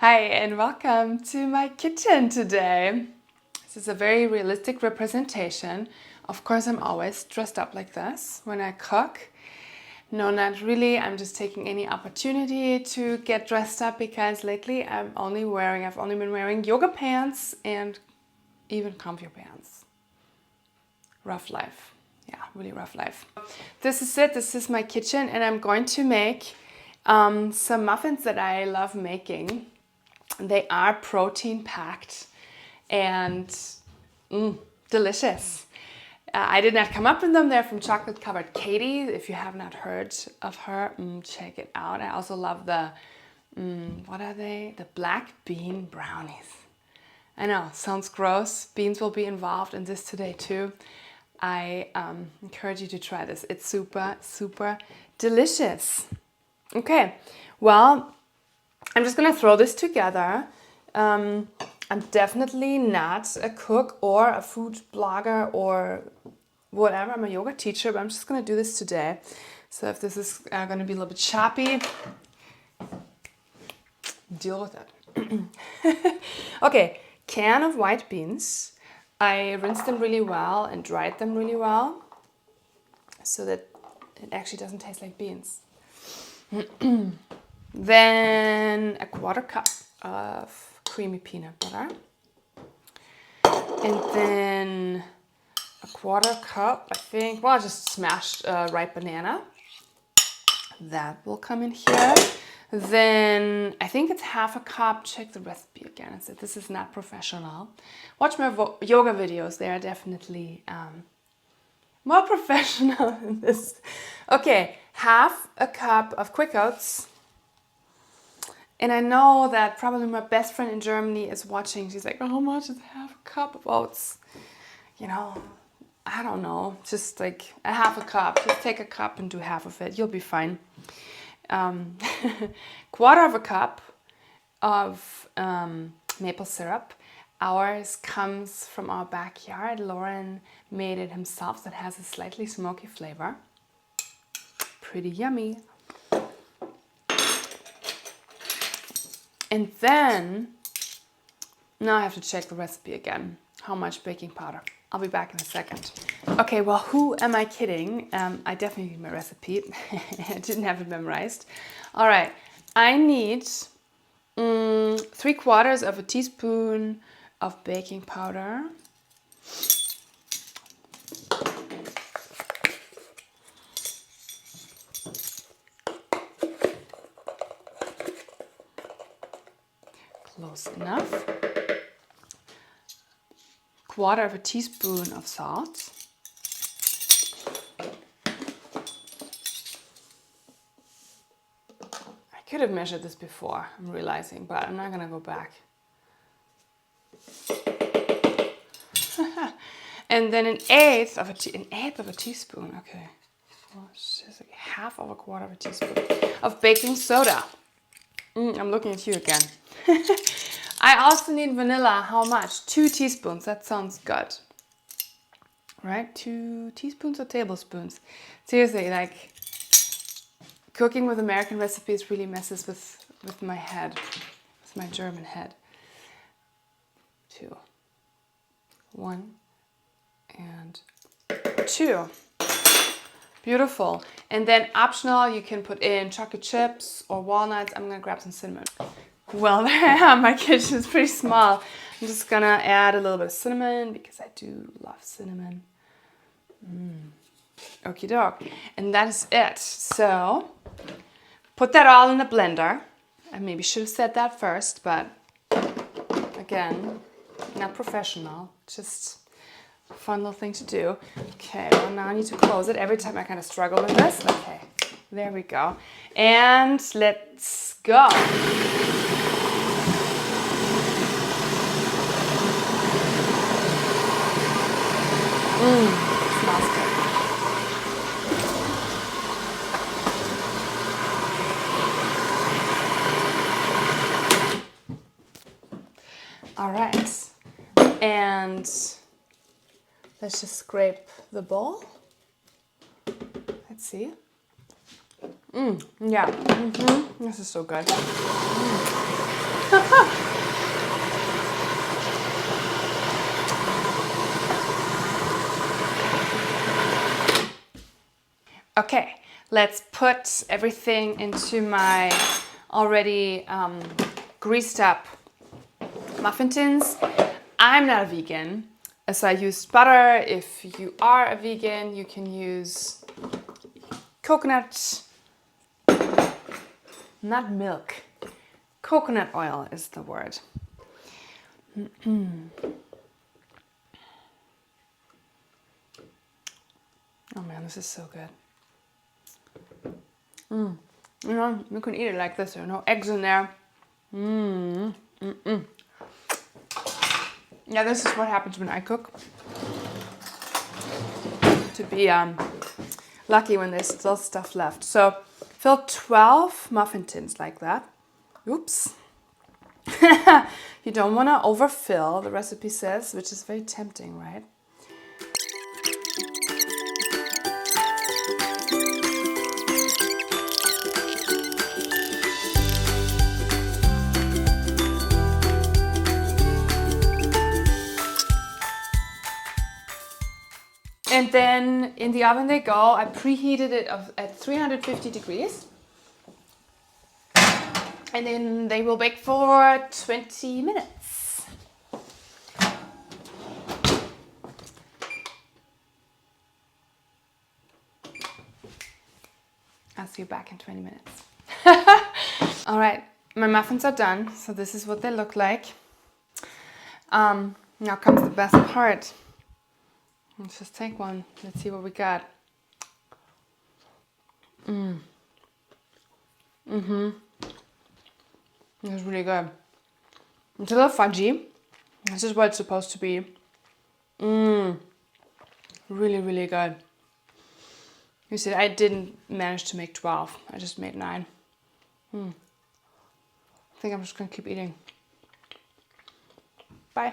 Hi and welcome to my kitchen today. This is a very realistic representation. Of course, I'm always dressed up like this when I cook. No, not really. I'm just taking any opportunity to get dressed up because lately I've only been wearing yoga pants and even comfy pants. Rough life. Yeah, really rough life. This is it. This is my kitchen and I'm going to make some muffins that I love making. They are protein packed and delicious. I did not come up with them. They're from Chocolate Covered Katie. If you have not heard of her, check it out. I also love the, what are they? The black bean brownies. I know, sounds gross. Beans will be involved in this today too. I encourage you to try this. It's super, super delicious. Okay, well, I'm just gonna throw this together. I'm definitely not a cook or a food blogger or whatever. I'm a yoga teacher, but I'm just gonna do this today. So if this is gonna be a little bit choppy, deal with it. Okay, can of white beans. I rinsed them really well and dried them really well so that it actually doesn't taste like beans. Then a quarter cup of creamy peanut butter. And then a quarter cup, I think, well, just smashed ripe banana. That will come in here. Then I think it's half a cup. Check the recipe again. I said this is not professional. Watch my yoga videos. They are definitely more professional than this. Okay, half a cup of quick oats. And I know that probably my best friend in Germany is watching. She's like, how much is half a cup of oats? You know, I don't know. Just like a half a cup. Just take a cup and do half of it. You'll be fine. Quarter of a cup of maple syrup. Ours comes from our backyard. Lauren made it himself. That has a slightly smoky flavor. Pretty yummy. And then, now I have to check the recipe again. How much baking powder? I'll be back in a second. Okay, well, who am I kidding? I definitely need my recipe. I didn't have it memorized. All right, I need 3/4 of a teaspoon of baking powder. Close enough. Quarter of a teaspoon of salt. I could have measured this before, I'm realizing, but I'm not gonna go back. And then an eighth of a teaspoon, okay. Well, it's just like half of a quarter of a teaspoon of baking soda. I'm looking at you again. I also need vanilla. How much? 2 teaspoons. That sounds good. Right? 2 teaspoons or tablespoons? Seriously, like cooking with American recipes really messes with my head, with my German head. 2. 1 and 2. Beautiful. And then optional, you can put in chocolate chips or walnuts. I'm gonna grab some cinnamon. Well, there I am. My kitchen is pretty small. I'm just gonna add a little bit of cinnamon because I do love cinnamon. Okie doke. And that is it. So put that all in a blender. I maybe should have said that first, but again, not professional. Just a fun little thing to do. Okay, well now I need to close it. Every time I kind of struggle with this. Okay, there we go. And let's go. Smells good. All right, and let's just scrape the bowl. Let's see. Yeah, this is so good. Okay, let's put everything into my already greased up muffin tins. I'm not a vegan, so I used butter. If you are a vegan, you can use coconut, not milk. Coconut oil is the word. Oh man, this is so good. You know, you can eat it like this. There are no eggs in there. Yeah, this is what happens when I cook. To be lucky when there's still stuff left. So fill 12 muffin tins like that. Oops. You don't want to overfill, the recipe says, which is very tempting, right? And then in the oven they go. I preheated it at 350 degrees. And then they will bake for 20 minutes. I'll see you back in 20 minutes. All right, my muffins are done. So this is what they look like. Now comes the best part. Let's just take one. Let's see what we got. It's really good. It's a little fudgy. This is what it's supposed to be. Really, really good. You see, I didn't manage to make 12. I just made 9. I think I'm just gonna keep eating. Bye.